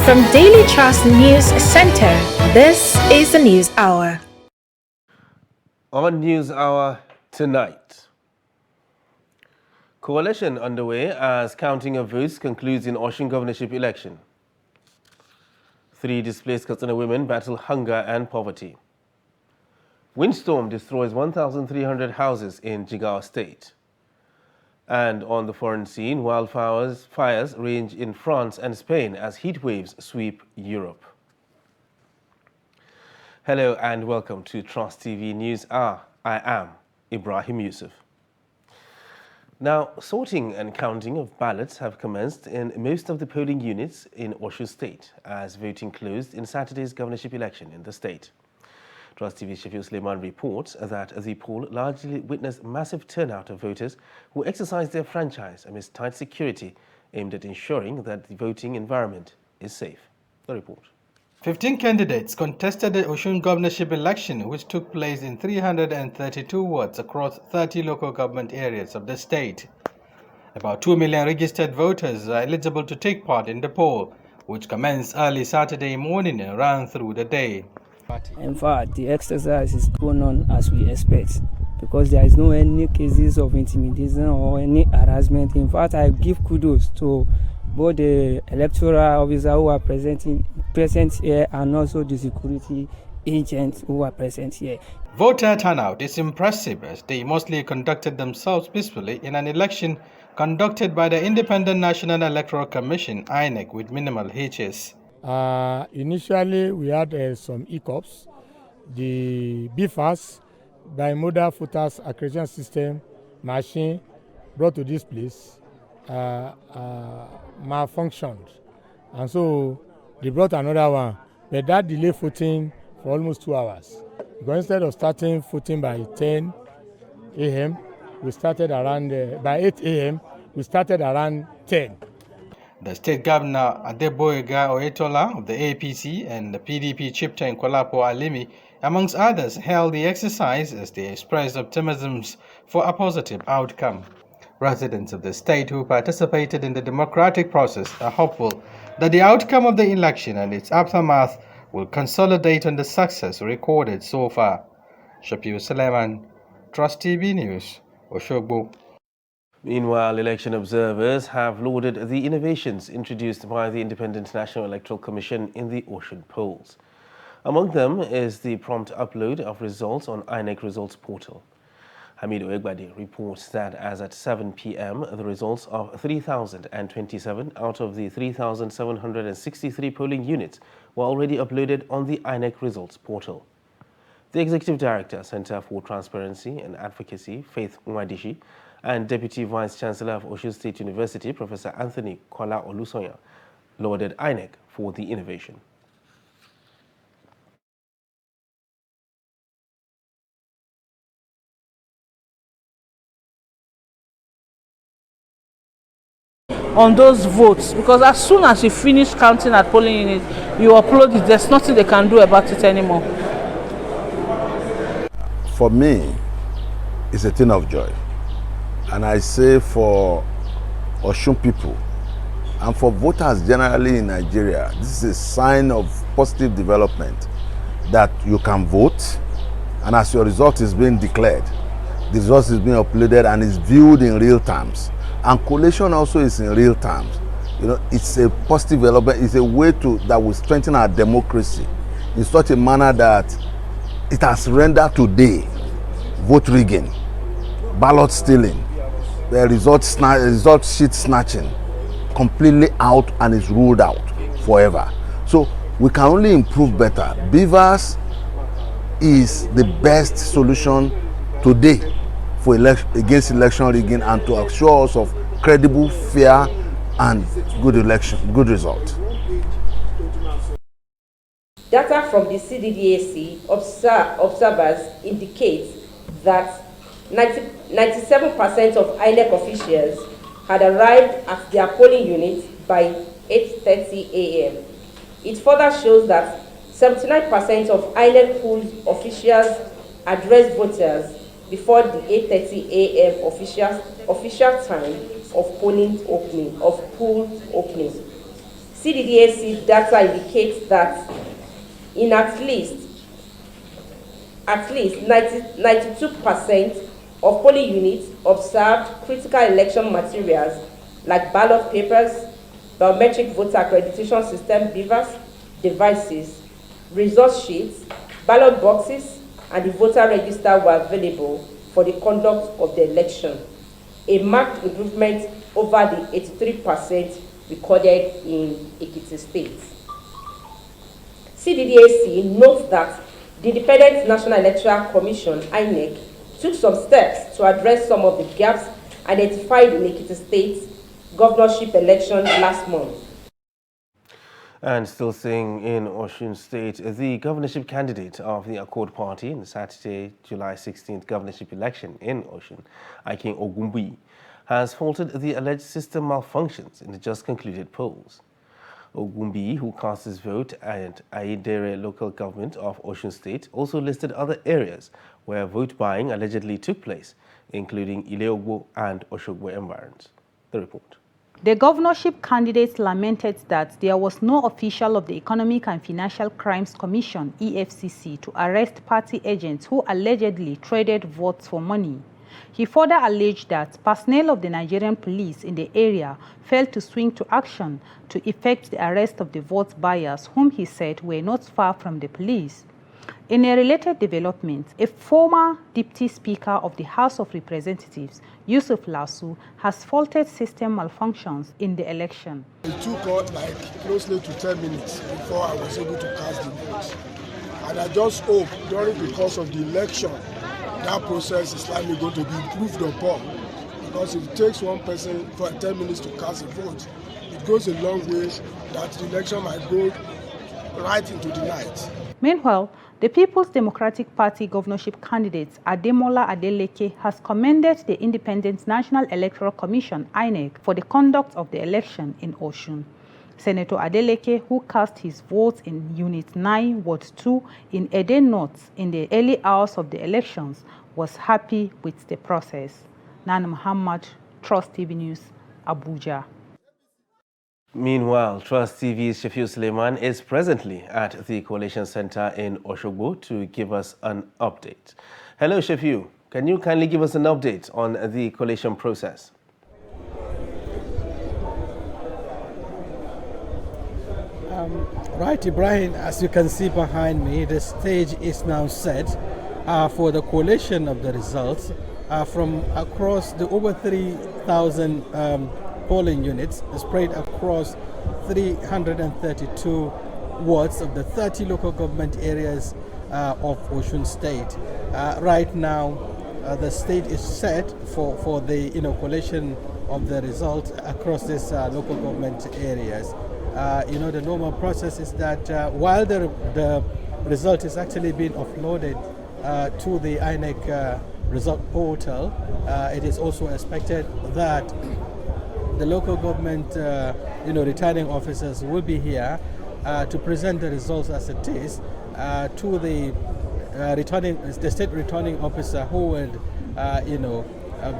From Daily Trust News Center, this is the News Hour. On News Hour tonight, coalition underway as counting of votes concludes in Osun governorship election. 3 displaced Katsina women battle hunger and poverty. Windstorm destroys 1,300 houses in Jigawa State. And on the foreign scene, fires range in France and Spain as heat waves sweep Europe. Hello and welcome to Trust TV News Hour. I am Ibrahim Yusuf. Now, sorting and counting of ballots have commenced in most of the polling units in Osun State as voting closed in Saturday's governorship election in the state. Trust TV's Shafiq Suleiman reports that the poll largely witnessed massive turnout of voters who exercised their franchise amidst tight security aimed at ensuring that the voting environment is safe. The report. 15 candidates contested the Osun governorship election, which took place in 332 wards across 30 local government areas of the state. About 2 million registered voters are eligible to take part in the poll, which commenced early Saturday morning and ran through the day. In fact, the exercise is going on as we expect because there is no any cases of intimidation or any harassment. In fact, I give kudos to both the electoral officers who are present here and also the security agents who are present here. Voter turnout is impressive as they mostly conducted themselves peacefully in an election conducted by the Independent National Electoral Commission, INEC, with minimal hitches. Initially, we had some hiccups. The BFAS, bimodal voters accreditation system machine brought to this place malfunctioned, and so they brought another one, but that delayed voting for almost 2 hours. Because instead of starting voting by 10 a.m., we started around by 8 a.m. we started around 10. The state governor Adeboyega Oyetola of the APC and the PDP chieftain Kolapo Alimi, amongst others, held the exercise as they expressed optimism for a positive outcome. Residents of the state who participated in the democratic process are hopeful that the outcome of the election and its aftermath will consolidate on the success recorded so far. Shafiq Suleiman, Trust TV News, Oshogbo. Meanwhile, election observers have lauded the innovations introduced by the Independent National Electoral Commission in the Osun polls. Among them is the prompt upload of results on INEC results portal. Hamid Oegbade reports that as at 7 p.m., the results of 3,027 out of the 3,763 polling units were already uploaded on the INEC results portal. The Executive Director, Center for Transparency and Advocacy, Faith Nwadishi, and Deputy Vice-Chancellor of Osun State University, Professor Anthony Kola Olusoya, lauded INEC for the innovation. On those votes, because as soon as you finish counting at polling unit, you upload it. There's nothing they can do about it anymore. For me, it's a thing of joy. And I say for Osun people and for voters generally in Nigeria, this is a sign of positive development that you can vote, and as your result is being declared, the result is being uploaded and is viewed in real terms. And collation also is in real terms. You know, it's a positive development. It's a way that will strengthen our democracy in such a manner that it has rendered today vote rigging, ballot stealing, the result sheet snatching completely out and is ruled out forever. So we can only improve better. BVAS is the best solution today for against election rigging and to assure us of credible, fair, and good result. Data from the CDDAC observers indicate that 97% of INEC officials had arrived at their polling units by 8:30 a.m. It further shows that 79% of INEC poll officials addressed voters before the 8:30 a.m. official time of polling opening. CDDAC data indicates that in at least 92% of polling units observed critical election materials like ballot papers, biometric voter accreditation system (BVAS) devices, result sheets, ballot boxes, and the voter register were available for the conduct of the election, a marked improvement over the 83% recorded in Ekiti State. CDDAC notes that the Independent National Electoral Commission (INEC) took some steps to address some of the gaps identified in Ekiti State's governorship election last month. And still staying in Osun State, the governorship candidate of the Accord Party in the Saturday, July 16th governorship election in Osun, Akin Ogumbi, has faulted the alleged system malfunctions in the just concluded polls. Ogumbi, who cast his vote at Aidere local government of Osun State, also listed other areas where vote buying allegedly took place, including Ileogbo and Oshogbo environs. The report. The governorship candidates lamented that there was no official of the Economic and Financial Crimes Commission (EFCC) to arrest party agents who allegedly traded votes for money. He further alleged that personnel of the Nigerian police in the area failed to swing to action to effect the arrest of the vote buyers, whom he said were not far from the police. In a related development, a former Deputy Speaker of the House of Representatives, Yusuf Lasu, has faulted system malfunctions in the election. It took closely to 10 minutes before I was able to cast the vote. And I just hope during the course of the election, that process is likely going to be improved upon. Because if it takes one person for 10 minutes to cast a vote, it goes a long way that the election might go right into the night. Meanwhile, the People's Democratic Party governorship candidate Ademola Adeleke has commended the Independent National Electoral Commission (INEC) for the conduct of the election in Osun. Senator Adeleke, who cast his vote in Unit 9, Ward 2 in Ede North in the early hours of the elections, was happy with the process. Nana Muhammad, Trust TV News, Abuja. Meanwhile, Trust TV's Shafiu Suleiman is presently at the Coalition Center in Oshogbo to give us an update. Hello, Shafiu. Can you kindly give us an update on the coalition process? Right, Ibrahim, as you can see behind me, the stage is now set for the collation of the results from across the over 3,000 polling units spread across 332 wards of the 30 local government areas of Osun State. Right now, the stage is set for the collation of the results across these local government areas. The normal process is that while the result is actually being uploaded to the INEC result portal, it is also expected that the local government, returning officers will be here to present the results as it is to the state returning officer, who would,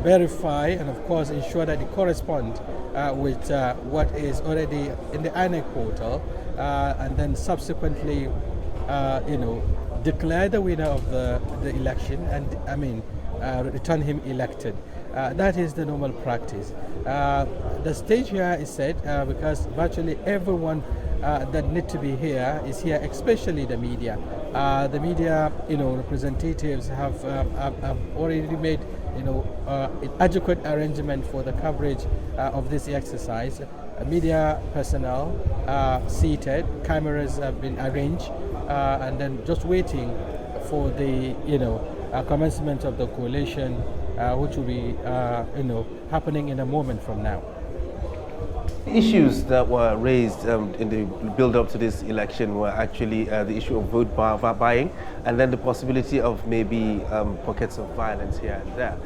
verify and of course ensure that it corresponds with what is already in the INEC portal, and then subsequently, declare the winner of the election and return him elected. That is the normal practice. The stage here is set because virtually everyone that need to be here is here, especially the media. The media, representatives have already made, adequate arrangement for the coverage of this exercise. Media personnel seated, cameras have been arranged, and then just waiting for the, commencement of the coalition, which will be, happening in a moment from now. Issues that were raised in the build-up to this election were actually the issue of vote buying, and then the possibility of maybe pockets of violence here and there.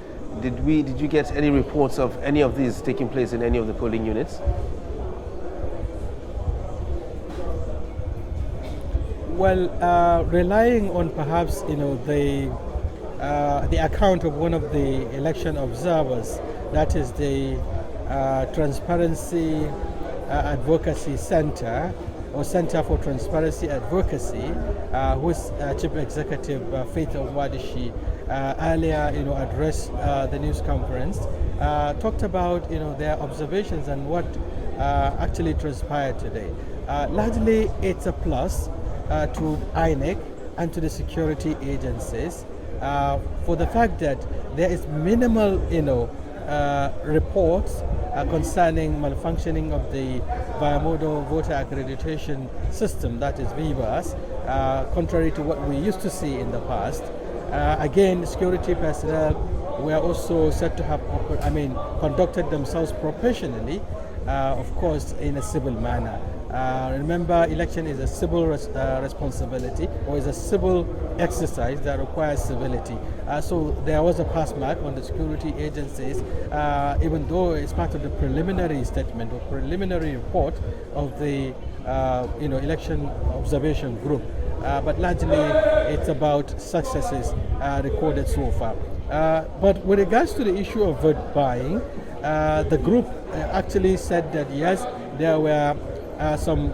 Did you get any reports of any of these taking place in any of the polling units? Well, relying on perhaps the account of one of the election observers, that is the Transparency Advocacy Center or Center for Transparency Advocacy, whose Chief Executive Faith Wadishi earlier, addressed the news conference, talked about, their observations and what actually transpired today. Largely, it's a plus to INEC and to the security agencies for the fact that there is minimal, reports concerning malfunctioning of the bimodal voter accreditation system, that is VIVAS, contrary to what we used to see in the past. Again, security personnel were also said to have conducted themselves professionally, of course, in a civil manner. Remember, election is a civil responsibility, or is a civil exercise that requires civility. So there was a pass mark on the security agencies, even though it's part of the preliminary statement or preliminary report of the election observation group. But largely, it's about successes recorded so far. But with regards to the issue of vote buying, the group actually said that yes, there were some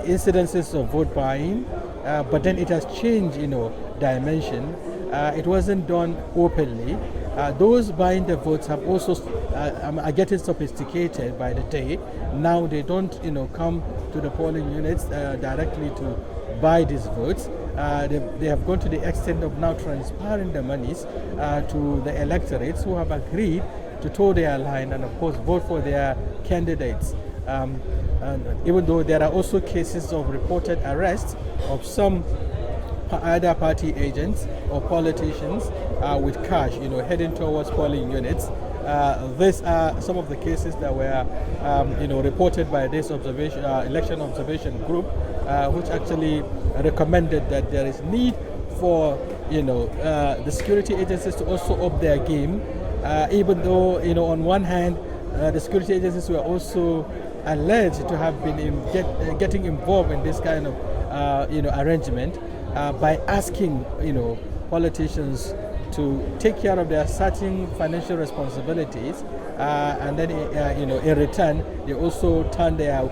incidences of vote buying, but then it has changed, dimension. It wasn't done openly. Those buying the votes have also are getting sophisticated by the day. Now they don't, come to the polling units directly to buy these votes. They have gone to the extent of now transferring the monies to the electorates who have agreed to toe their line and, of course, vote for their candidates. And even though there are also cases of reported arrests of some either party agents or politicians with cash, heading towards polling units. These are some of the cases that were, reported by this election observation group, which actually recommended that there is need for, the security agencies to also up their game, even though, on one hand, the security agencies were also alleged to have been getting involved in this kind of, arrangement by asking, politicians to take care of their certain financial responsibilities, and then, in return, they also turn their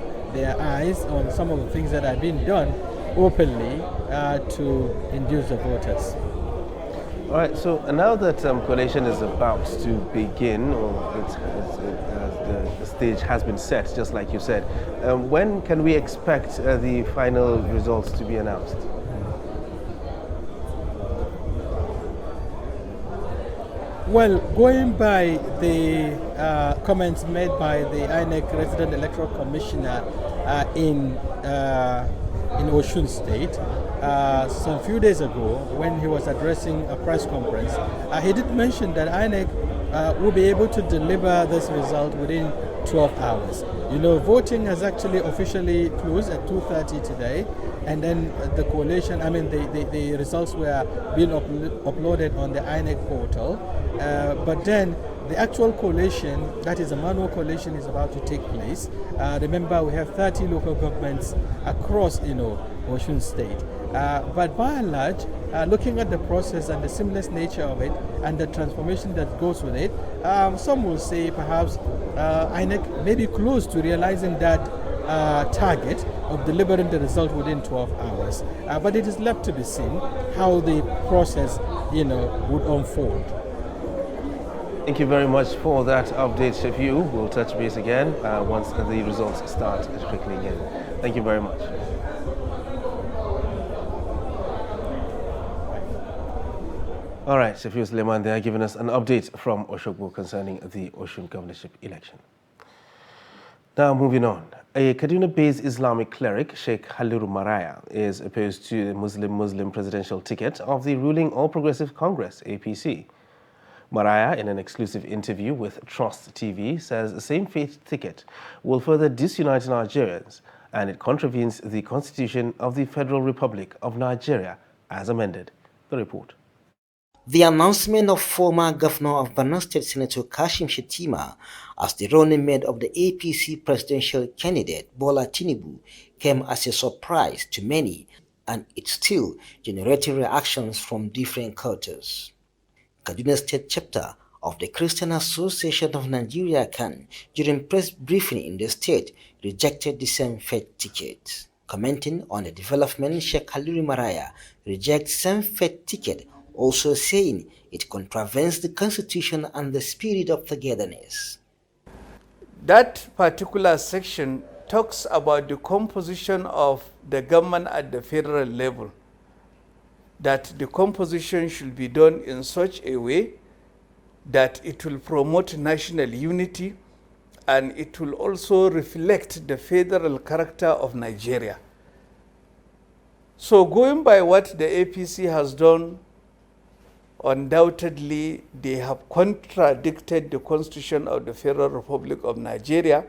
eyes on some of the things that are being done openly to induce the voters. All right, so now that collation is about to begin, or the stage has been set, just like you said, when can we expect the final results to be announced? Well, going by the comments made by the INEC Resident Electoral Commissioner in Osun State, some few days ago when he was addressing a press conference, he did mention that INEC will be able to deliver this result within 12 hours. Voting has actually officially closed at 2:30 today, and then the collation, the results were being uploaded on the INEC portal, but then the actual collation, that is a manual collation, is about to take place. Remember, we have 30 local governments across, Osun State. But by and large, looking at the process and the seamless nature of it and the transformation that goes with it, some will say perhaps INEC may be close to realizing that target of delivering the result within 12 hours. But it is left to be seen how the process, would unfold. Thank you very much for that update, Shafiu. We'll touch base again once the results start trickling in. Thank you very much. All right, Shafiu Suleiman there giving us an update from Oshogbo concerning the Osun governorship election. Now moving on. A Kaduna-based Islamic cleric, Sheikh Haliru Maraya, is opposed to the Muslim presidential ticket of the ruling All Progressive Congress, APC. Maraya, in an exclusive interview with Trust TV, says the same-faith ticket will further disunite Nigerians, and it contravenes the Constitution of the Federal Republic of Nigeria as amended. The report. The announcement of former Governor of Borno State Senator Kashim Shettima as the running mate of the APC presidential candidate Bola Tinubu came as a surprise to many, and it still generated reactions from different quarters. Kaduna State chapter of the Christian Association of Nigeria (CAN) during press briefing in the state rejected the same-faith ticket. Commenting on the development, Sheikh Haluri Maraya rejects same-faith ticket, also saying it contravenes the constitution and the spirit of togetherness. That particular section talks about the composition of the government at the federal level, that the composition should be done in such a way that it will promote national unity and it will also reflect the federal character of Nigeria. So going by what the APC has done, undoubtedly they have contradicted the Constitution of the Federal Republic of Nigeria,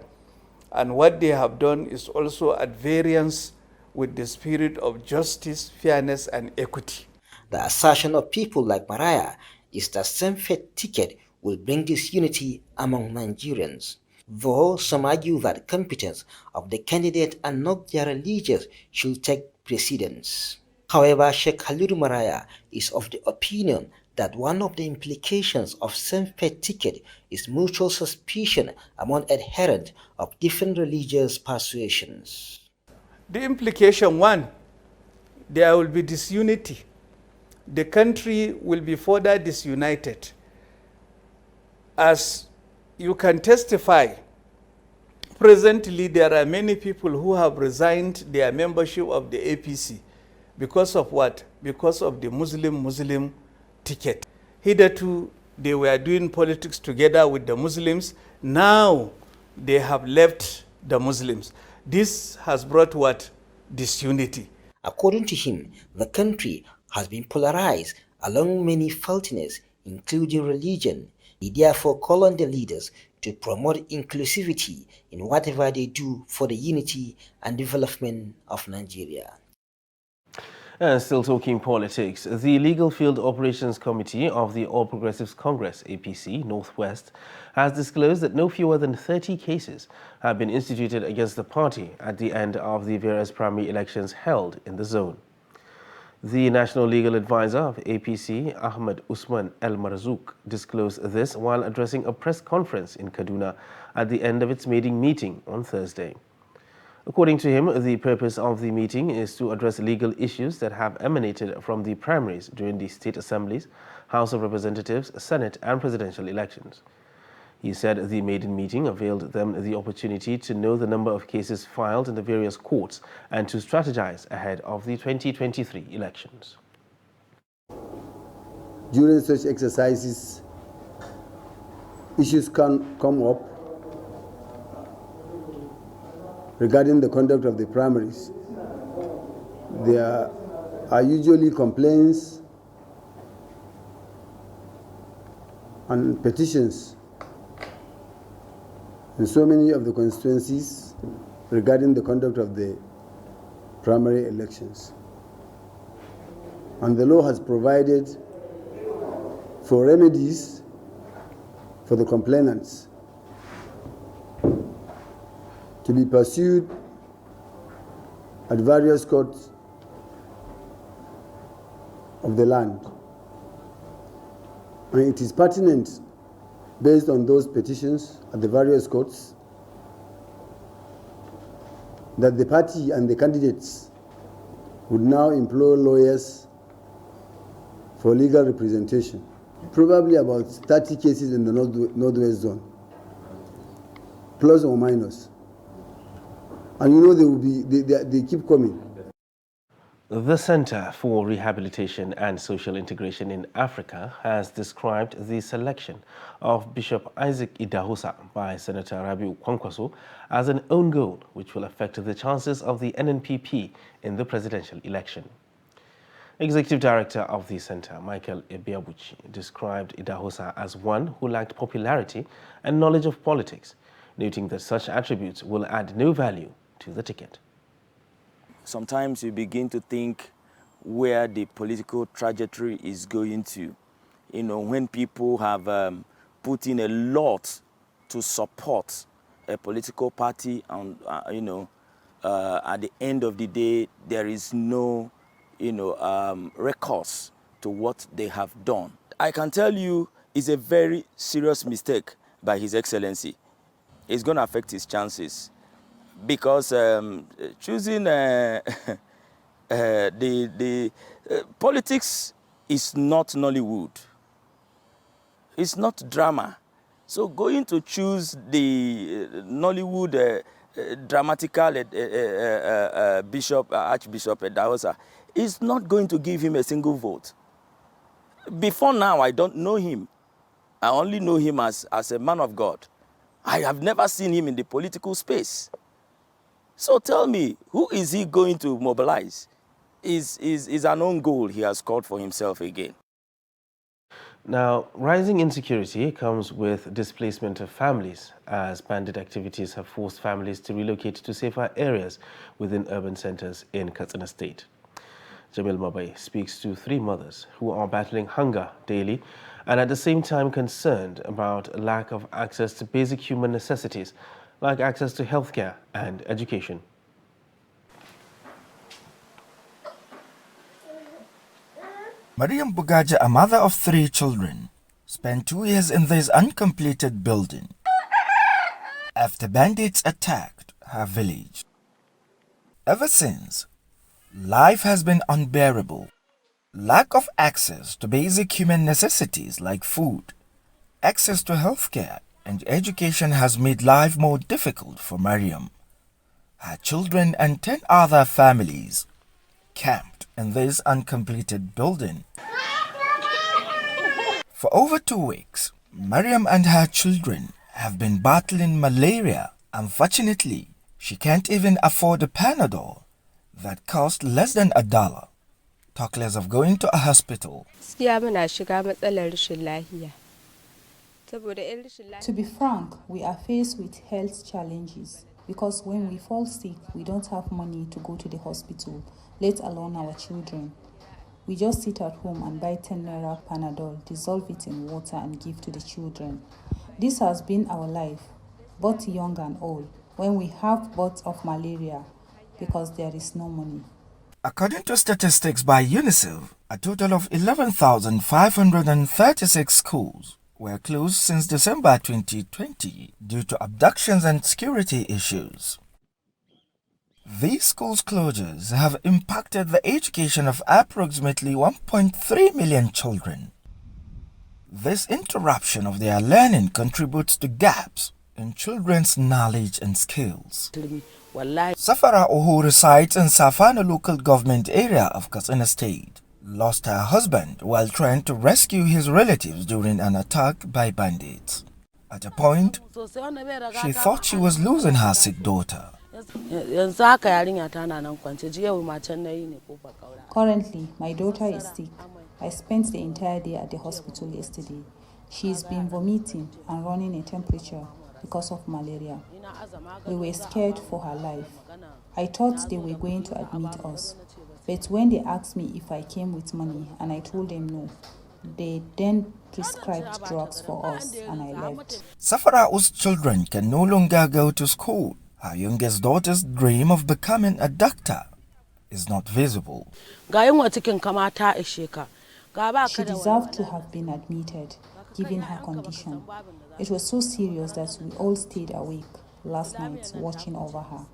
and what they have done is also at variance with the spirit of justice, fairness, and equity. The assertion of people like Maraya is that same-faith ticket will bring disunity among Nigerians, though some argue that competence of the candidate and not their religions should take precedence. However, Sheikh Haluri Maraya is of the opinion that one of the implications of same-faith ticket is mutual suspicion among adherents of different religious persuasions. The implication, one, there will be disunity. The country will be further disunited. As you can testify, presently there are many people who have resigned their membership of the APC. Because of what? Because of the Muslim ticket. Hitherto, they were doing politics together with the Muslims. Now, they have left the Muslims. This has brought what? Disunity. According to him, the country has been polarized along many faultiness, including religion. He therefore called on the leaders to promote inclusivity in whatever they do for the unity and development of Nigeria. And still talking politics, the Legal Field Operations Committee of the All Progressives Congress, APC, Northwest, has disclosed that no fewer than 30 cases have been instituted against the party at the end of the various primary elections held in the zone. The National Legal Advisor of APC, Ahmed Usman El Marzouk, disclosed this while addressing a press conference in Kaduna at the end of its maiden meeting on Thursday. According to him, the purpose of the meeting is to address legal issues that have emanated from the primaries during the state assemblies, House of Representatives, Senate, and presidential elections. He said the maiden meeting availed them the opportunity to know the number of cases filed in the various courts and to strategize ahead of the 2023 elections. During such exercises, issues can come up regarding the conduct of the primaries. There are usually complaints and petitions in so many of the constituencies regarding the conduct of the primary elections. And the law has provided for remedies for the complainants to be pursued at various courts of the land. And it is pertinent, based on those petitions at the various courts, that the party and the candidates would now employ lawyers for legal representation. Probably about 30 cases in the Northwest Zone, plus or minus. And you know they keep coming. The Center for Rehabilitation and Social Integration in Africa has described the selection of Bishop Isaac Idahosa by Senator Rabiu Kwankwaso as an own goal which will affect the chances of the NNPP in the presidential election. Executive Director of the Center, Michael Ebiabuchi, described Idahosa as one who lacked popularity and knowledge of politics, noting that such attributes will add no value to the ticket. Sometimes you begin to think where the political trajectory is going to. You know, when people have put in a lot to support a political party and, at the end of the day, there is no, recourse to what they have done. I can tell you is a very serious mistake by His Excellency. It's going to affect his chances because choosing politics is not Nollywood. It's not drama. So going to choose the Nollywood dramatical Archbishop Dahosa is not going to give him a single vote. Before now, I don't know him. I only know him as a man of God. I have never seen him in the political space. So tell me, who is he going to mobilize? Is an own goal he has called for himself again. Now, rising insecurity comes with displacement of families, as bandit activities have forced families to relocate to safer areas within urban centers in Katsina State. Jamil Mabai speaks to 3 mothers who are battling hunger daily and at the same time concerned about a lack of access to basic human necessities like access to healthcare and education. Mariam Bugaja, a mother of 3 children, spent 2 years in this uncompleted building after bandits attacked her village. Ever since, life has been unbearable. Lack of access to basic human necessities like food, access to healthcare and education has made life more difficult for Mariam. Her children and 10 other families camped in this uncompleted building. For over 2 weeks, Mariam and her children have been battling malaria. Unfortunately, she can't even afford a Panadol that cost less than $1. Talk less of going to a hospital. To be frank, we are faced with health challenges because when we fall sick, we don't have money to go to the hospital, let alone our children. We just sit at home and buy 10 naira Panadol, dissolve it in water and give to the children. This has been our life, both young and old, when we have bouts of malaria because there is no money. According to statistics by UNICEF, a total of 11,536 schools were closed since December 2020 due to abductions and security issues. These schools' closures have impacted the education of approximately 1.3 million children. This interruption of their learning contributes to gaps in children's knowledge and skills. Safara, who resides in Safana local government area of Katsina State, lost her husband while trying to rescue his relatives during an attack by bandits. At a point, she thought she was losing her sick daughter. Currently, my daughter is sick. I spent the entire day at the hospital yesterday. She's been vomiting and running a temperature because of malaria. We were scared for her life. I thought they were going to admit us. But when they asked me if I came with money and I told them no, they then prescribed drugs for us and I left. Safarau's children can no longer go to school. Her youngest daughter's dream of becoming a doctor is not visible. She deserved to have been admitted, given her condition. It was so serious that we all stayed awake last night watching over her.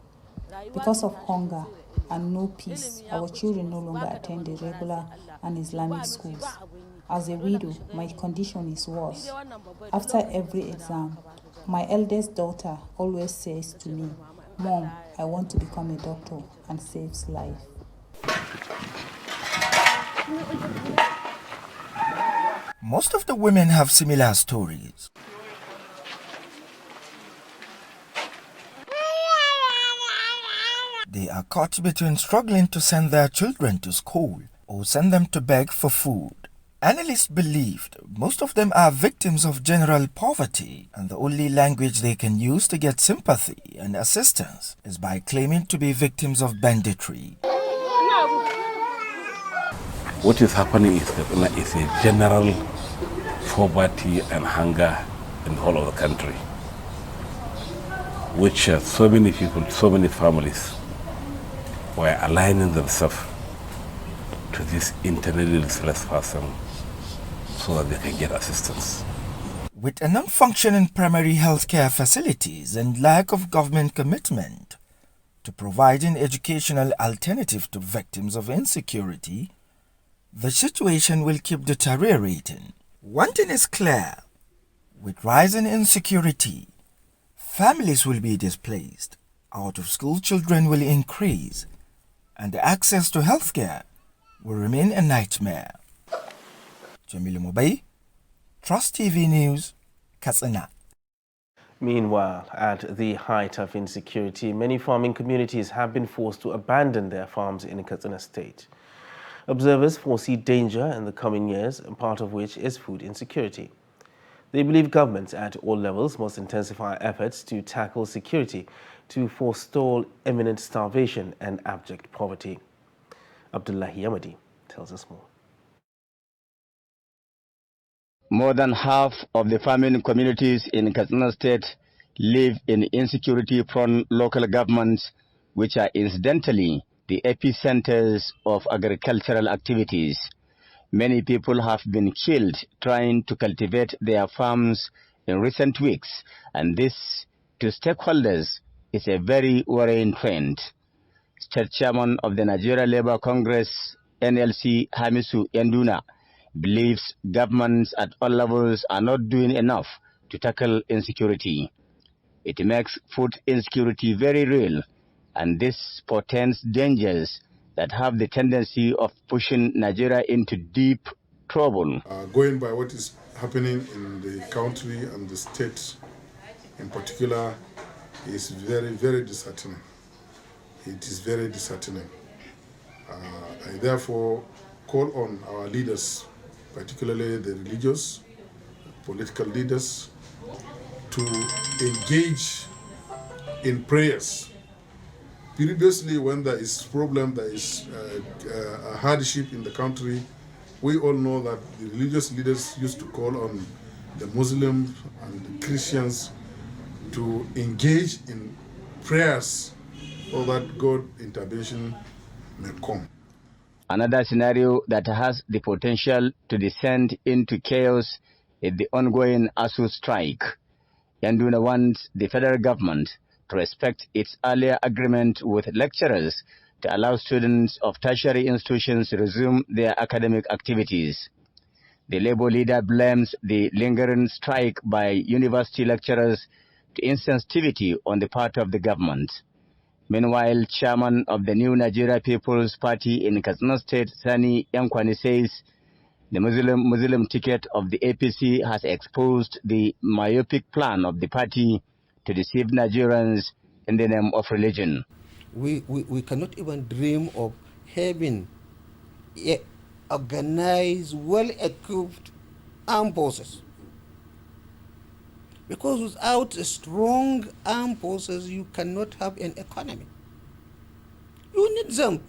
Because of hunger and no peace, our children no longer attend the regular and Islamic schools. As a widow, my condition is worse. After every exam, my eldest daughter always says to me, "Mom, I want to become a doctor," and saves life. Most of the women have similar stories. They are caught between struggling to send their children to school or send them to beg for food. Analysts believed most of them are victims of general poverty, and the only language they can use to get sympathy and assistance is by claiming to be victims of banditry. What is happening is a general poverty and hunger in the whole of the country, which so many people, so many families were aligning themselves to this internally restless person so that they can get assistance. With a non-functioning primary healthcare facilities and lack of government commitment to providing educational alternative to victims of insecurity, the situation will keep deteriorating. One thing is clear: with rising insecurity, families will be displaced, out-of-school children will increase, and the access to healthcare will remain a nightmare. Jamilu Mobay, Trust TV News, Katsina. Meanwhile, at the height of insecurity, many farming communities have been forced to abandon their farms in Katsina State. Observers foresee danger in the coming years, part of which is food insecurity. They believe governments at all levels must intensify efforts to tackle security to forestall imminent starvation and abject poverty. Abdullahi Yamadi tells us more. More than half of the farming communities in Katsina State live in insecurity-prone local governments, which are incidentally the epicenters of agricultural activities. Many people have been killed trying to cultivate their farms in recent weeks, and this, to stakeholders, is a very worrying trend. State Chairman of the Nigeria Labour Congress, NLC, Hamisu Enduna, believes governments at all levels are not doing enough to tackle insecurity. It makes food insecurity very real, and this portends dangers that have the tendency of pushing Nigeria into deep trouble. Going by what is happening in the country and the state in particular is very, very disheartening. It is very disheartening. I therefore call on our leaders, particularly the religious, political leaders, to engage in prayers. Previously, when there is problem, there is a hardship in the country, we all know that the religious leaders used to call on the Muslims and the Christians to engage in prayers so that God intervention may come. Another scenario that has the potential to descend into chaos is the ongoing ASU strike. Yanduna wants the federal government to respect its earlier agreement with lecturers to allow students of tertiary institutions to resume their academic activities. The labor leader blames the lingering strike by university lecturers to insensitivity on the part of the government. Meanwhile, chairman of the New Nigeria People's Party in Katsina State, Sani Yankwani, says the Muslim ticket of the APC has exposed the myopic plan of the party to deceive Nigerians in the name of religion. We cannot even dream of having organized, well-equipped armed forces. Because without strong armed forces, you cannot have an economy. You need them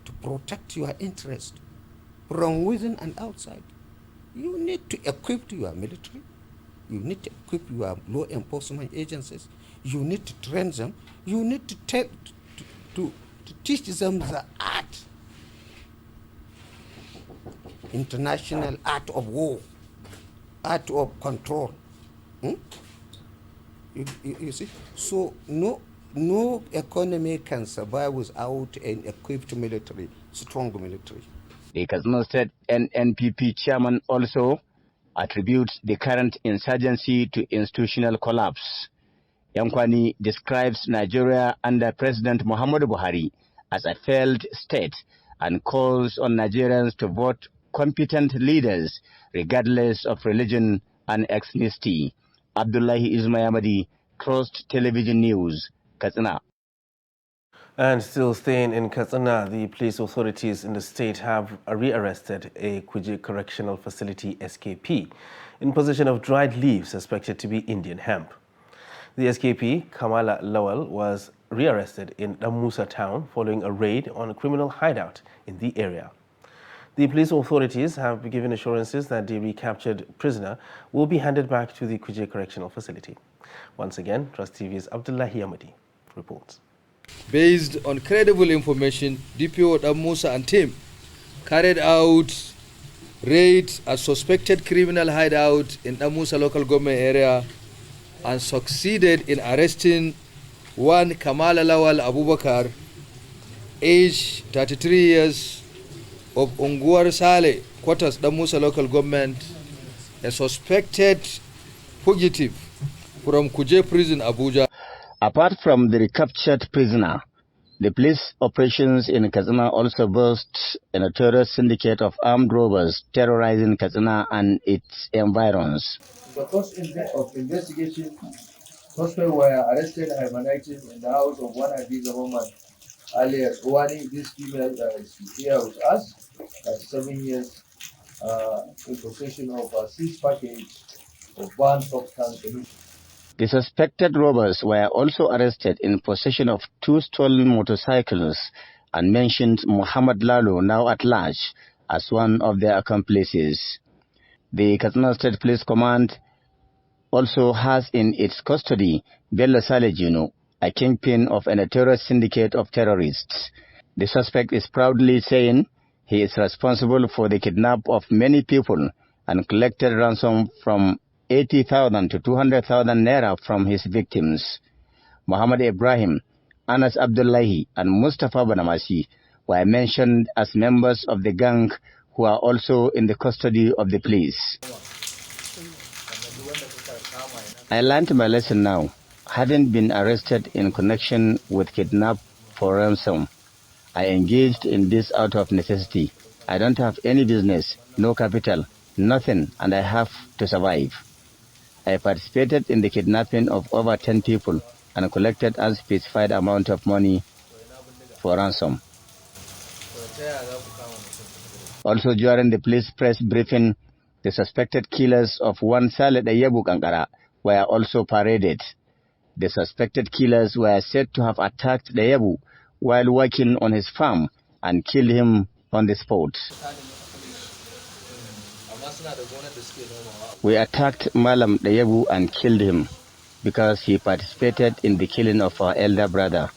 to protect your interest from within and outside. You need to equip your military. You need to equip your law enforcement agencies. You need to train them. You need to teach them the art, international art of war, art of control. You see, so no economy can survive without an equipped military, strong military. The Katsina State NNPP chairman also attributes the current insurgency to institutional collapse. Yankwani describes Nigeria under President Muhammadu Buhari as a failed state and calls on Nigerians to vote competent leaders regardless of religion and ethnicity. Abdullahi Ismayamadi, Trust Television News, Katsina. And still staying in Katsina, the police authorities in the state have rearrested a Kuje Correctional Facility SKP in possession of dried leaves suspected to be Indian hemp. The SKP, Kamala Lawal, was rearrested in Musa town following a raid on a criminal hideout in the area. The police authorities have given assurances that the recaptured prisoner will be handed back to the Kuje Correctional Facility. Once again, Trust TV's Abdullahi Yamadi reports. Based on credible information, DPO Musa and team carried out raid a suspected criminal hideout in Damusa local government area and succeeded in arresting one Kamala Lawal Abubakar, age 33 years, of Unguwar Sale, quarters Damusa local government, a suspected fugitive from Kuje prison, Abuja. Apart from the recaptured prisoner, the police operations in Katsina also burst a notorious syndicate of armed robbers terrorizing Katsina and its environs. In the course of investigation, suspects were arrested and hypnotize in the house of one Hadiza Muhammad, alias Wani. This female is here with us, 7 years, in possession of a seized package of banned substance solution. The suspected robbers were also arrested in possession of 2 stolen motorcycles and mentioned Muhammad Lalo, now at large, as one of their accomplices. The Katsina State Police Command also has in its custody Bello Salejino, a kingpin of a notorious syndicate of terrorists. The suspect is proudly saying he is responsible for the kidnap of many people and collected ransom from 80,000 to 200,000 naira from his victims. Muhammad Ibrahim, Anas Abdullahi, and Mustafa Banamasi were mentioned as members of the gang who are also in the custody of the police. I learned my lesson now, having been arrested in connection with kidnap for ransom. I engaged in this out of necessity. I don't have any business, no capital, nothing, and I have to survive. I participated in the kidnapping of over 10 people and collected unspecified amount of money for ransom. Also during the police press briefing, the suspected killers of one Saleh Dayebu Kankara were also paraded. The suspected killers were said to have attacked Dayebu while working on his farm and killed him on the spot. We attacked Malam Dayebu and killed him because he participated in the killing of our elder brother.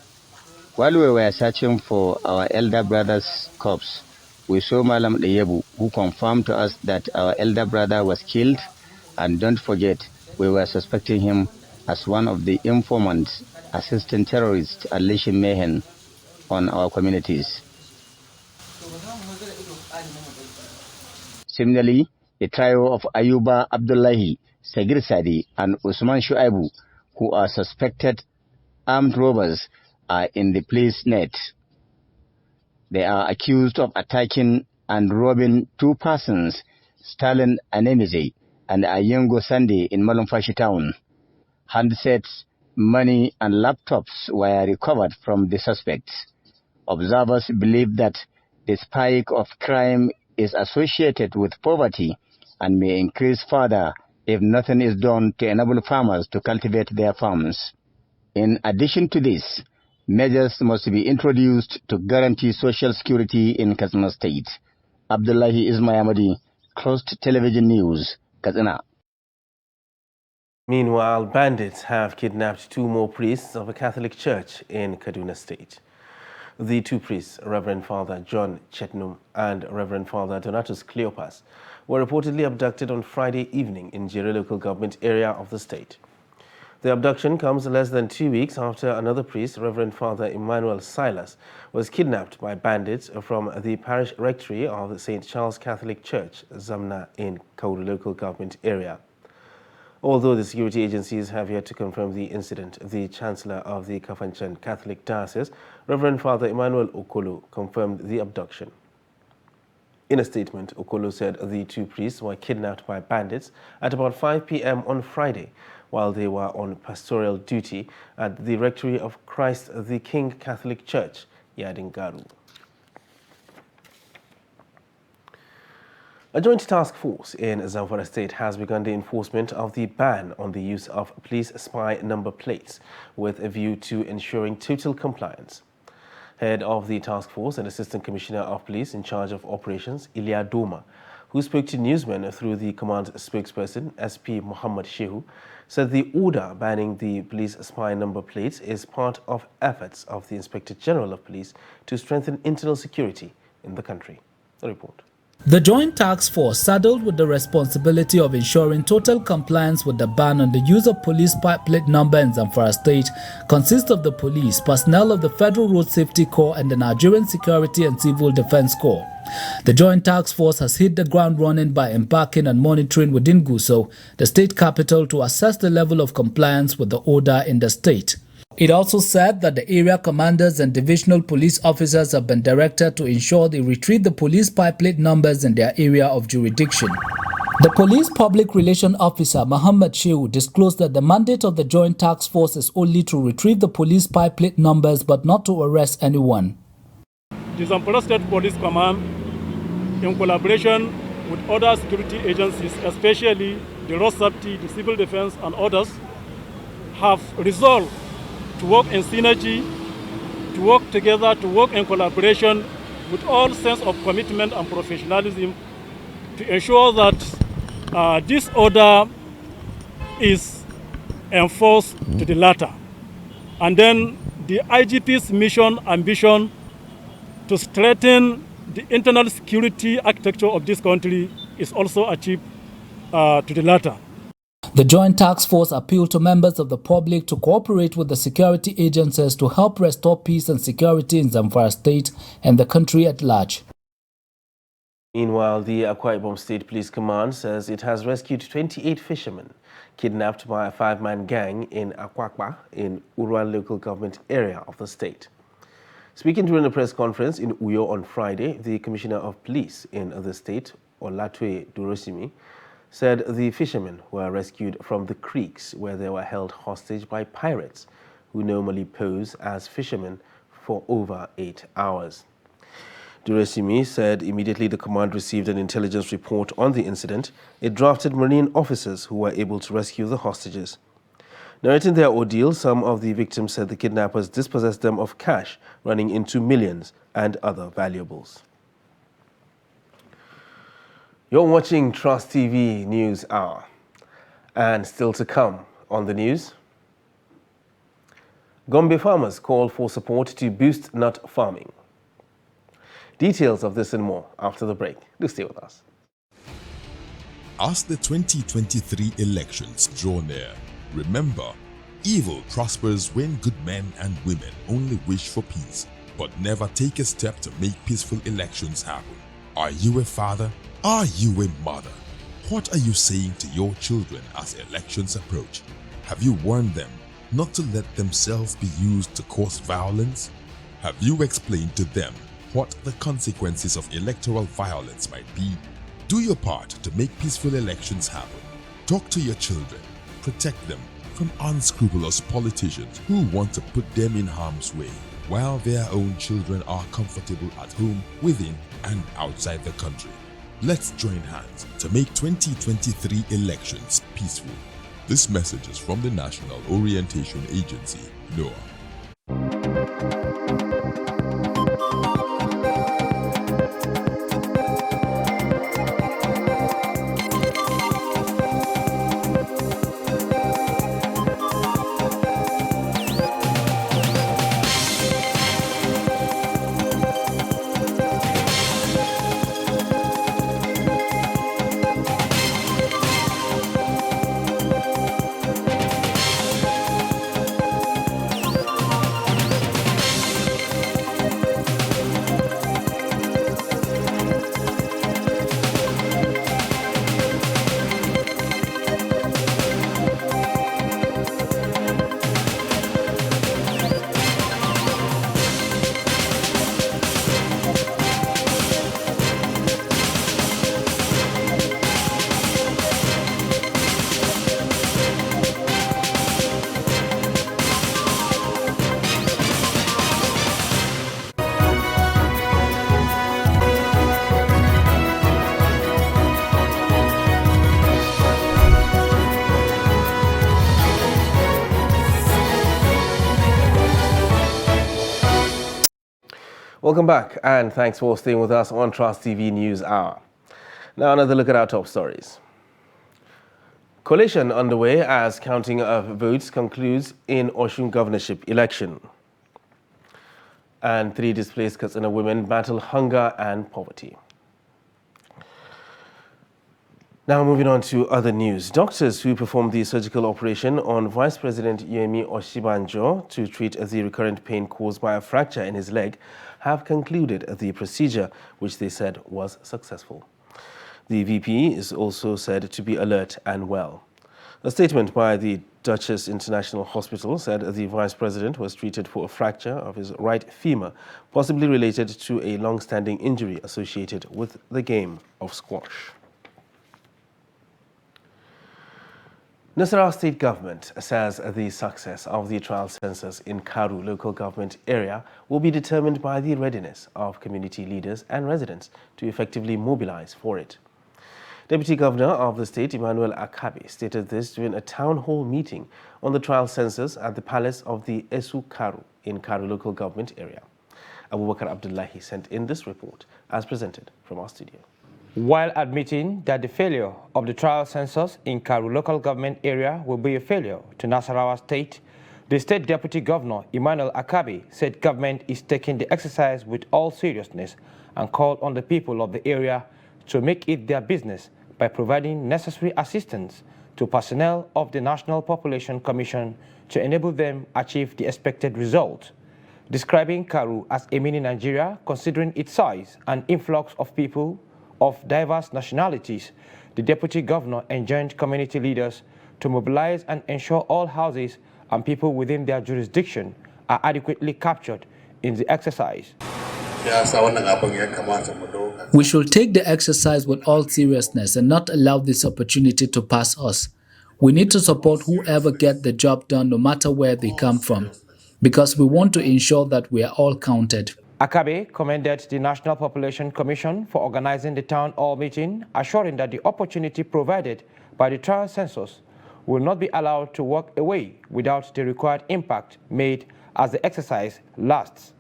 While we were searching for our elder brother's corpse, we saw Malam Dayebu, who confirmed to us that our elder brother was killed, and don't forget, we were suspecting him as one of the informants assisting terrorists unleashing mayhem on our communities. Similarly, the trio of Ayuba Abdullahi, Sagir Sadi, and Usman Shuaibu, who are suspected armed robbers, are in the police net. They are accused of attacking and robbing 2 persons, Stalin Anemeze and Ayengo Sande in Malumfashi town. Handsets, money and laptops were recovered from the suspects. Observers believe that the spike of crime is associated with poverty and may increase further if nothing is done to enable farmers to cultivate their farms. In addition to this, measures must be introduced to guarantee social security in Katsina State. Abdullahi Ismayamadi, Closed Television News, Katsina. Meanwhile, bandits have kidnapped 2 more priests of a Catholic church in Kaduna State. The 2 priests, Reverend Father John Chetnum and Reverend Father Donatus Cleopas, were reportedly abducted on Friday evening in Jere local government area of the state. The abduction comes less than 2 weeks after another priest, Reverend Father Emmanuel Silas, was kidnapped by bandits from the parish rectory of the St. Charles Catholic Church, Zamna, in Kauru local government area. Although the security agencies have yet to confirm the incident, the Chancellor of the Kafanchan Catholic Diocese, Reverend Father Emmanuel Okolo, confirmed the abduction. In a statement, Okolo said the 2 priests were kidnapped by bandits at about 5 p.m. on Friday while they were on pastoral duty at the rectory of Christ the King Catholic Church, Yadingaru. A joint task force in Zamfara State has begun the enforcement of the ban on the use of police spy number plates with a view to ensuring total compliance. Head of the task force and Assistant Commissioner of Police in charge of operations, Ilya Doma, who spoke to newsmen through the command spokesperson, SP Muhammad Shehu, said the order banning the police spy number plates is part of efforts of the Inspector General of Police to strengthen internal security in the country. The report. The Joint Task Force, saddled with the responsibility of ensuring total compliance with the ban on the use of police pipe plate number in Zamfara State, consists of the police, personnel of the Federal Road Safety Corps and the Nigerian Security and Civil Defense Corps. The Joint Task Force has hit the ground running by embarking on monitoring within Gusau, the state capital, to assess the level of compliance with the order in the state. It also said that the area commanders and divisional police officers have been directed to ensure they retrieve the police pipe plate numbers in their area of jurisdiction. The police public relation officer, Muhammad Shehu, disclosed that the mandate of the Joint Task Force is only to retrieve the police pipe plate numbers but not to arrest anyone. The Zamfara State Police Command, in collaboration with other security agencies, especially the Road Safety, the Civil Defense and others, have resolved to work in synergy, to work together, to work in collaboration with all sense of commitment and professionalism to ensure that this order is enforced to the latter. And then the IGP's mission, ambition to strengthen the internal security architecture of this country is also achieved to the latter. The Joint Task Force appealed to members of the public to cooperate with the security agencies to help restore peace and security in Zamfara State and the country at large. Meanwhile, the Akwa Ibom State Police Command says it has rescued 28 fishermen kidnapped by a 5-man gang in Akwakwa in Urwa local government area of the state. Speaking during a press conference in Uyo on Friday, the Commissioner of Police in the state, Olatwe Durosimi, said the fishermen were rescued from the creeks where they were held hostage by pirates who normally pose as fishermen for over 8 hours. Durosimi said immediately the command received an intelligence report on the incident, it drafted marine officers who were able to rescue the hostages. Narrating their ordeal, some of the victims said the kidnappers dispossessed them of cash running into millions and other valuables. You're watching Trust TV News Hour. And still to come on the news, Gombe farmers call for support to boost nut farming. Details of this and more after the break. Do stay with us. As the 2023 elections draw near, remember, evil prospers when good men and women only wish for peace, but never take a step to make peaceful elections happen. Are you a father? Are you a mother? What are you saying to your children as elections approach? Have you warned them not to let themselves be used to cause violence? Have you explained to them what the consequences of electoral violence might be? Do your part to make peaceful elections happen. Talk to your children. Protect them from unscrupulous politicians who want to put them in harm's way, while their own children are comfortable at home, within and outside the country. Let's join hands to make 2023 elections peaceful. This message is from the National Orientation Agency, NOAA. Welcome back, and thanks for staying with us on Trust TV News Hour. Now another look at our top stories. Collation underway as counting of votes concludes in Osun governorship election. And 3 displaced Katsina women battle hunger and poverty. Now moving on to other news. Doctors who performed the surgical operation on Vice President Yemi Osibanjo to treat the recurrent pain caused by a fracture in his leg have concluded the procedure, which they said was successful. The VP is also said to be alert and well. A statement by the Duchess International Hospital said the Vice President was treated for a fracture of his right femur, possibly related to a long-standing injury associated with the game of squash. Nasarawa State Government says the success of the trial census in Karu local government area will be determined by the readiness of community leaders and residents to effectively mobilize for it. Deputy Governor of the state, Emmanuel Akabi, stated this during a town hall meeting on the trial census at the palace of the Esu Karu in Karu local government area. Abubakar Abdullahi sent in this report as presented from our studio. While admitting that the failure of the trial census in Karu local government area will be a failure to Nasarawa State, the State Deputy Governor, Emmanuel Akabi, said government is taking the exercise with all seriousness and called on the people of the area to make it their business by providing necessary assistance to personnel of the National Population Commission to enable them achieve the expected result. Describing Karu as a mini Nigeria, considering its size and influx of people of diverse nationalities, the Deputy Governor enjoined community leaders to mobilize and ensure all houses and people within their jurisdiction are adequately captured in the exercise. We should take the exercise with all seriousness and not allow this opportunity to pass us. We need to support whoever gets the job done no matter where they come from, because we want to ensure that we are all counted. Akabe commended the National Population Commission for organizing the town hall meeting, assuring that the opportunity provided by the trial census will not be allowed to walk away without the required impact made as the exercise lasts.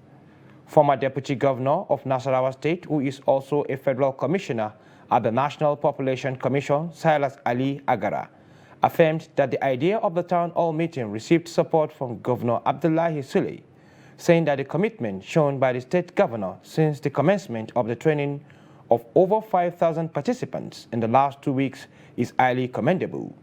Former Deputy Governor of Nasarawa State, who is also a federal commissioner at the National Population Commission, Silas Ali Agara, affirmed that the idea of the town hall meeting received support from Governor Abdullahi Sule, saying that the commitment shown by the state governor since the commencement of the training of over 5,000 participants in the last 2 weeks is highly commendable.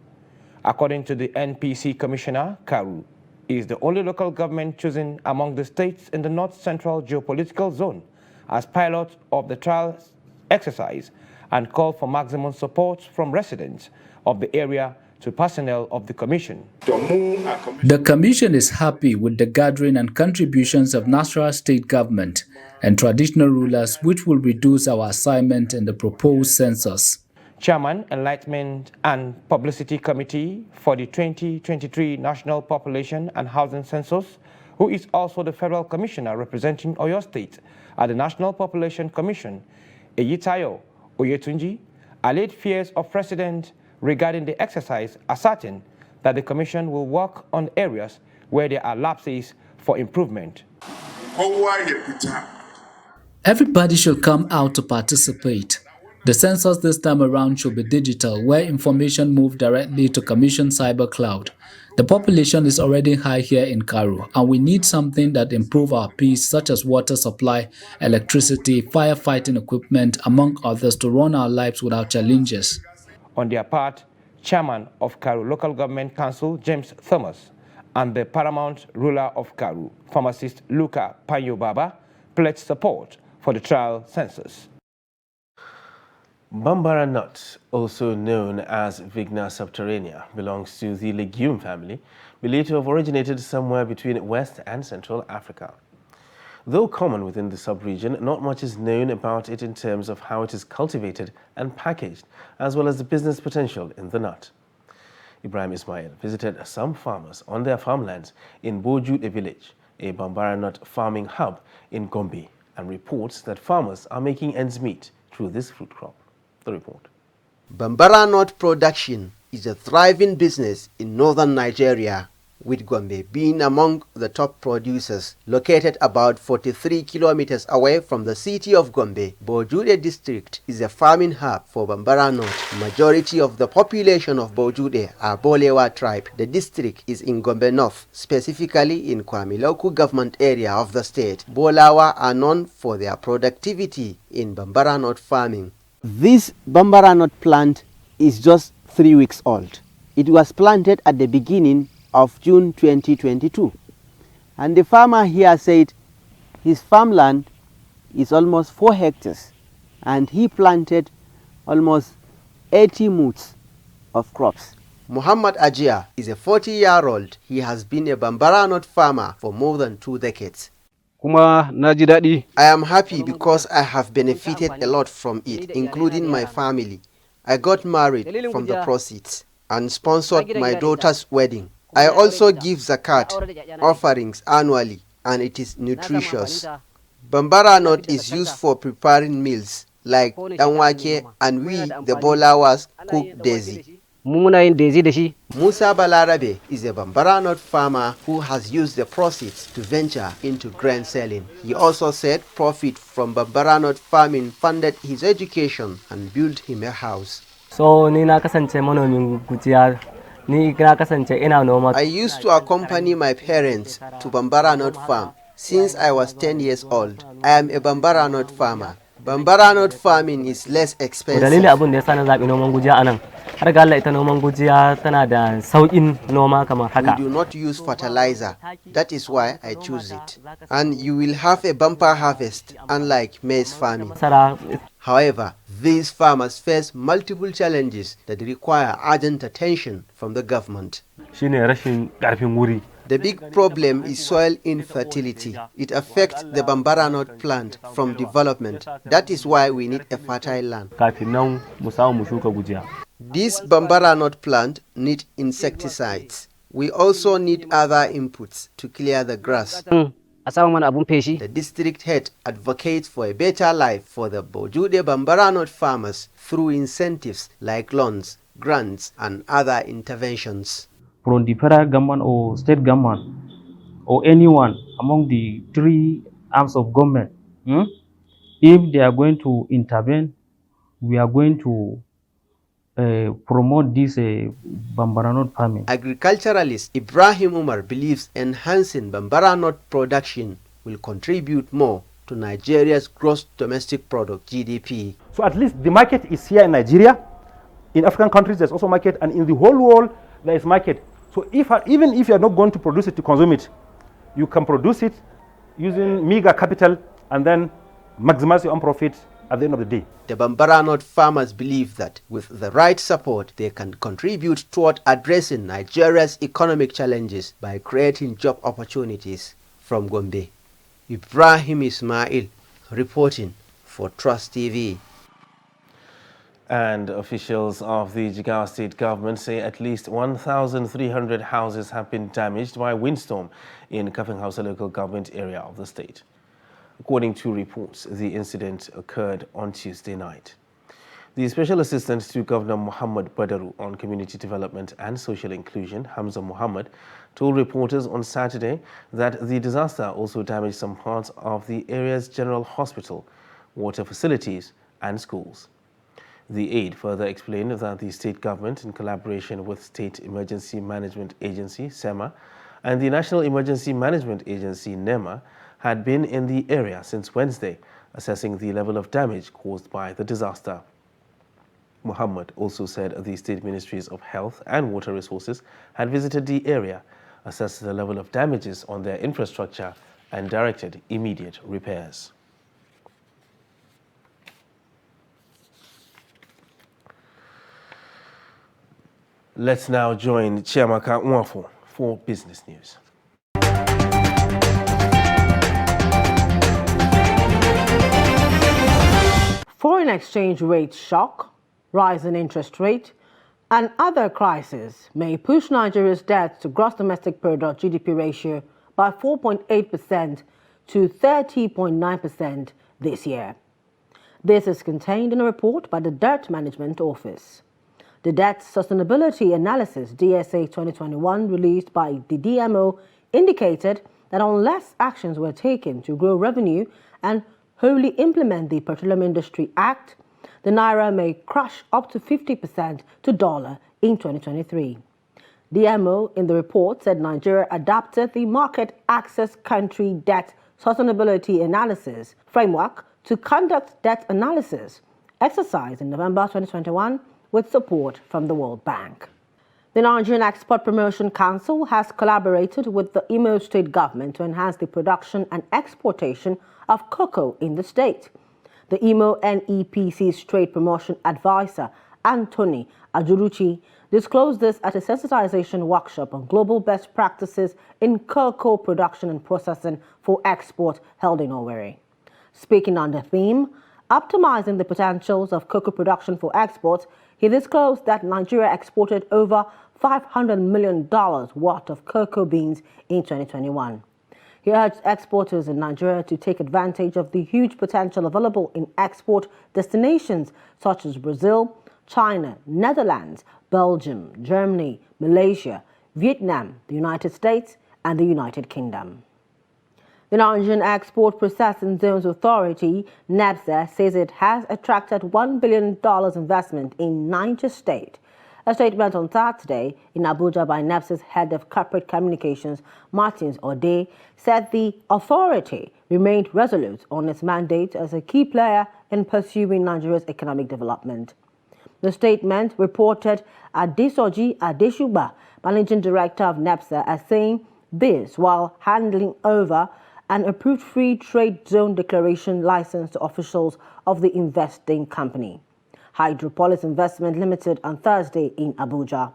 According to the NPC Commissioner, Karu is the only local government chosen among the states in the north-central geopolitical zone as pilot of the trial exercise and called for maximum support from residents of the area to personnel of the Commission. The Commission is happy with the gathering and contributions of Nasarawa State Government and traditional rulers, which will reduce our assignment in the proposed census. Chairman, Enlightenment and Publicity Committee for the 2023 National Population and Housing Census, who is also the Federal Commissioner representing Oyo State at the National Population Commission, Eyitayo Oyetunji, allayed fears of residents regarding the exercise, asserting that the Commission will work on areas where there are lapses for improvement. Everybody should come out to participate. The census this time around should be digital, where information moves directly to Commission Cyber Cloud. The population is already high here in Karu, and we need something that improves our peace, such as water supply, electricity, firefighting equipment, among others, to run our lives without challenges. On their part, Chairman of Karu Local Government Council, James Thomas, and the paramount ruler of Karu, pharmacist Luka Panyo Baba, pledged support for the trial census. Bambara nut, also known as Vigna subterranea, belongs to the legume family, believed to have originated somewhere between West and Central Africa. Though common within the sub-region, not much is known about it in terms of how it is cultivated and packaged, as well as the business potential in the nut. Ibrahim Ismail visited some farmers on their farmlands in Bojude village, a Bambara nut farming hub in Gombe, and reports that farmers are making ends meet through this fruit crop. The report. Bambara nut production is a thriving business in northern Nigeria, with Gombe being among the top producers. Located about 43 kilometers away from the city of Gombe, Bojude district is a farming hub for Bambara nut. Majority of the population of Bojude are Bolewa tribe. The district is in Gombe North, specifically in Kwame local government area of the state. Bolawa are known for their productivity in Bambara nut farming. This Bambara nut plant is just 3 weeks old. It was planted at the beginning of June 2022. And the farmer here said his farmland is almost 4 hectares and he planted almost 80 moods of crops. Muhammad Ajia is a 40-year-old. He has been a bambara nut farmer for more than 2 decades. I am happy because I have benefited a lot from it, including my family. I got married from the proceeds and sponsored my daughter's wedding. I also give zakat offerings annually and it is nutritious. Bambara nut is used for preparing meals like danwake and we, the Bolawas, cook desi. Musa Balarabe is a bambara nut farmer who has used the proceeds to venture into grain selling. He also said profit from bambara nut farming funded his education and built him a house. I used to accompany my parents to bambara nut farm since I was 10 years old. I am a bambara nut farmer. Bambara nut farming is less expensive. We do not use fertilizer. That is why I choose it. And you will have a bumper harvest, unlike maize farming. However, these farmers face multiple challenges that require urgent attention from the government. The big problem is soil infertility. It affects the bambara nut plant from development. That is why we need a fertile land. This bambara nut plant needs insecticides. We also need other inputs to clear the grass. The district head advocates for a better life for the Bojude bambara nut farmers through incentives like loans, grants, and other interventions. From the federal government or state government or anyone among the 3 arms of government, if they are going to intervene, we are going to promote this bambara nut farming. Agriculturalist Ibrahim Umar believes enhancing bambara nut production will contribute more to Nigeria's gross domestic product (GDP). So at least the market is here in Nigeria. In African countries, there's also market, and in the whole world, there is market. So even if you're not going to produce it to consume it, you can produce it using meager capital and then maximize your own profit at the end of the day. The bambara nut farmers believe that with the right support, they can contribute toward addressing Nigeria's economic challenges by creating job opportunities. From Gombe, Ibrahim Ismail reporting for Trust TV. And officials of the Jigawa state government say at least 1,300 houses have been damaged by a windstorm in Kafinghausa local government area of the state. According to reports, the incident occurred on Tuesday night. The Special Assistant to Governor Muhammad Badaru on Community Development and Social Inclusion, Hamza Muhammad, told reporters on Saturday that the disaster also damaged some parts of the area's general hospital, water facilities, and schools. The aide further explained that the state government, in collaboration with State Emergency Management Agency, SEMA, and the National Emergency Management Agency, NEMA, had been in the area since Wednesday, assessing the level of damage caused by the disaster. Muhammad also said the state ministries of health and water resources had visited the area, assessed the level of damages on their infrastructure, and directed immediate repairs. Let's now join Chiamaka Nwafo for business news. Foreign exchange rate shock, rise in interest rate, and other crises may push Nigeria's debt to gross domestic product GDP ratio by 4.8% to 30.9% this year. This is contained in a report by the Debt Management Office. The Debt Sustainability Analysis DSA 2021 released by the DMO indicated that unless actions were taken to grow revenue and wholly implement the Petroleum Industry Act, the Naira may crash up to 50% to dollar in 2023. DMO in the report said Nigeria adapted the Market Access Country Debt Sustainability Analysis framework to conduct debt analysis exercise in November 2021 with support from the World Bank. The Nigerian Export Promotion Council has collaborated with the Imo State government to enhance the production and exportation of cocoa in the state. The Imo NEPC's Trade Promotion Advisor, Anthony Ajuruchi, disclosed this at a sensitization workshop on global best practices in cocoa production and processing for export held in Owerri. Speaking on the theme, optimizing the potentials of cocoa production for export, he disclosed that Nigeria exported over $500 million worth of cocoa beans in 2021. He urged exporters in Nigeria to take advantage of the huge potential available in export destinations such as Brazil, China, Netherlands, Belgium, Germany, Malaysia, Vietnam, the United States, and the United Kingdom. The Nigerian Export Processing Zones Authority, NEPSA, says it has attracted $1 billion investment in Niger State. A statement on Saturday in Abuja by NEPSA's head of corporate communications, Martins Ode, said the authority remained resolute on its mandate as a key player in pursuing Nigeria's economic development. The statement reported Adesoji Adeshuba, managing director of NEPSA, as saying this while handing over an approved free trade zone declaration license to officials of the investing company, Hydropolis Investment Limited, on Thursday in Abuja.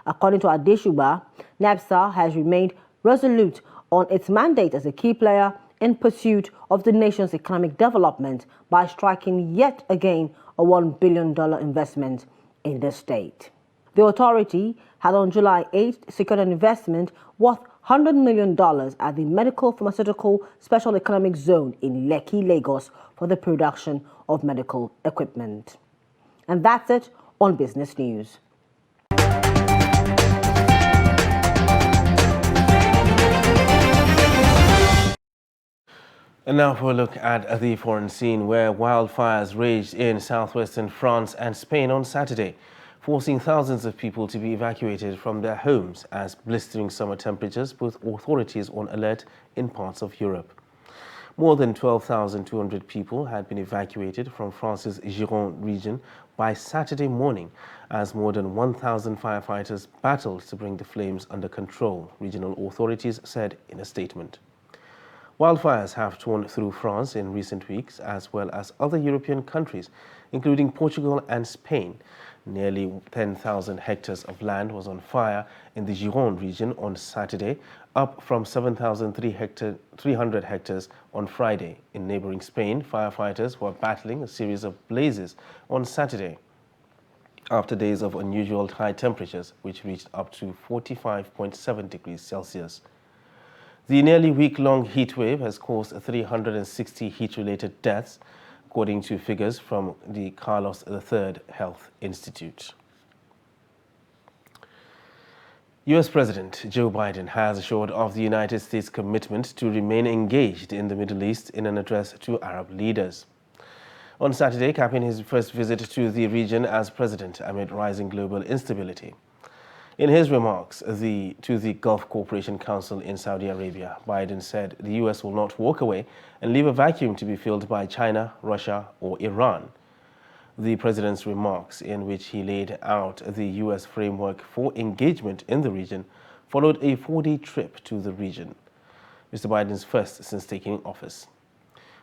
According to Adeshuba, NEPSA has remained resolute on its mandate as a key player in pursuit of the nation's economic development by striking yet again a $1 billion investment in the state. The authority had on July 8 secured an investment worth $100 million at the Medical Pharmaceutical Special Economic Zone in Lekki, Lagos, for the production of medical equipment. And that's it on Business News. And now for a look at the foreign scene, where wildfires raged in southwestern France and Spain on Saturday, forcing thousands of people to be evacuated from their homes as blistering summer temperatures put authorities on alert in parts of Europe. More than 12,200 people had been evacuated from France's Gironde region by Saturday morning as more than 1,000 firefighters battled to bring the flames under control, regional authorities said in a statement. Wildfires have torn through France in recent weeks, as well as other European countries, including Portugal and Spain. Nearly 10,000 hectares of land was on fire in the Gironde region on Saturday, up from 7,300 hectares on Friday. In neighboring Spain, firefighters were battling a series of blazes on Saturday after days of unusual high temperatures, which reached up to 45.7 degrees Celsius. The nearly week-long heat wave has caused 360 heat-related deaths, according to figures from the Carlos III Health Institute. U.S. President Joe Biden has assured of the United States' commitment to remain engaged in the Middle East in an address to Arab leaders. On Saturday, capping his first visit to the region as president amid rising global instability. In his remarks to the Gulf Cooperation Council in Saudi Arabia, Biden said the U.S. will not walk away and leave a vacuum to be filled by China, Russia, or Iran. The president's remarks, in which he laid out the U.S. framework for engagement in the region, followed a 4-day trip to the region, Mr. Biden's first since taking office.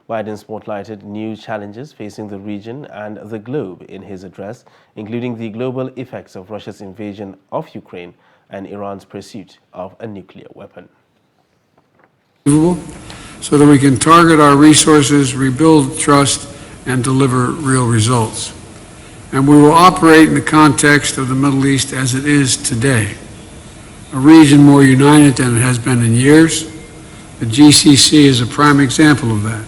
Biden spotlighted new challenges facing the region and the globe in his address, including the global effects of Russia's invasion of Ukraine and Iran's pursuit of a nuclear weapon. So that we can target our resources, rebuild trust, and deliver real results. And we will operate in the context of the Middle East as it is today, a region more united than it has been in years. The GCC is a prime example of that.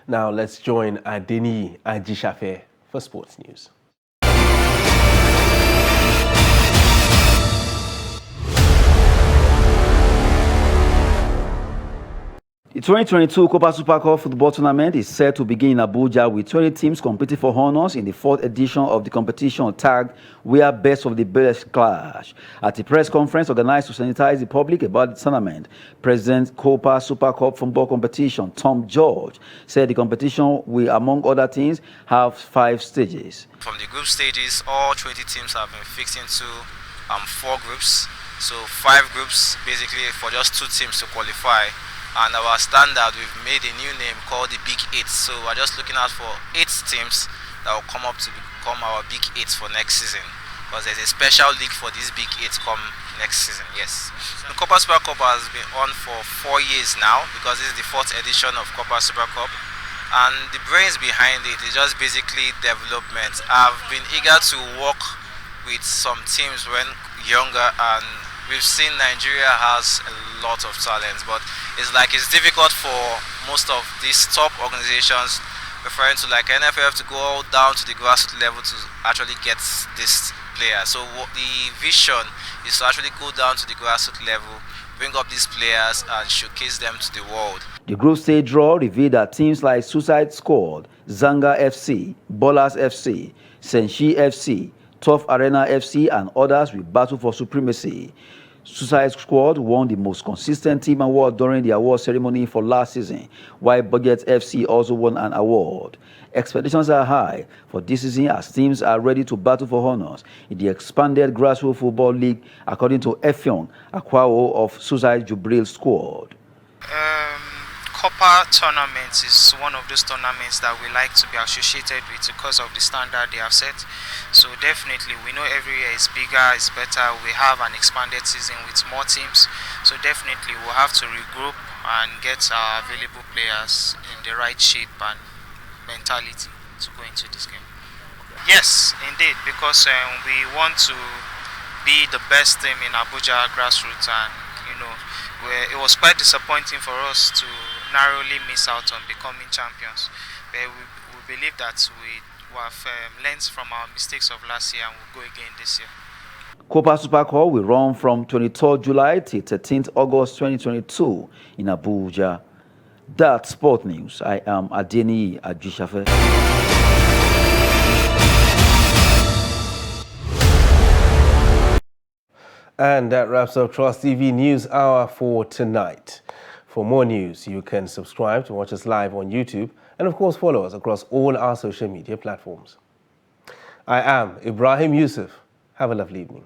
Now let's join Adeni Ajishafe for sports news. The 2022 Copa Super Cup football tournament is set to begin in Abuja with 20 teams competing for honors in the 4th edition of the competition tagged "Where Best of the Best Clash." At a press conference organized to sanitize the public about the tournament, President Copa Super Cup football competition Tom George said the competition will, among other things, have 5 stages. From the group stages, all 20 teams have been fixed into 4 groups. So 5 groups basically for just 2 teams to qualify. And our standard, we've made a new name called the Big 8. So we're just looking out for 8 teams that will come up to become our Big 8 for next season. Because there's a special league for these Big 8 come next season, yes. The Copa Super Cup has been on for 4 years now because this is the 4th edition of Copa Super Cup. And the brains behind it is just basically development. I've been eager to work with some teams when younger, and we've seen Nigeria has a lot of talent, but it's difficult for most of these top organizations, referring to like NFF, to go all down to the grassroots level to actually get this player. So the vision is to actually go down to the grassroots level, bring up these players and showcase them to the world. The group stage draw revealed that teams like Suicide Squad, Zanga FC, Bolas FC, Senshi FC, Tough Arena FC and others will battle for supremacy. Suicide Squad won the most consistent team award during the award ceremony for last season, while Budget FC also won an award. Expectations are high for this season as teams are ready to battle for honors in the expanded grassroots football league, according to Effiong Akwao of Suicide Jubril Squad. Copa tournament is one of those tournaments that we like to be associated with because of the standard they have set. So definitely we know every year is bigger, is better. We have an expanded season with more teams. So definitely we'll have to regroup and get our available players in the right shape and mentality to go into this game. Yes, indeed, because we want to be the best team in Abuja grassroots, and it was quite disappointing for us to narrowly miss out on becoming champions. But we believe that we have learned from our mistakes of last year and we'll go again this year. Copa Super Cup will run from 23rd July till 13th August 2022 in Abuja. That's Sport News. I am Adeni Ajishafe. And that wraps up Trust TV News Hour for tonight. For more news, you can subscribe to watch us live on YouTube and, of course, follow us across all our social media platforms. I am Ibrahim Yusuf. Have a lovely evening.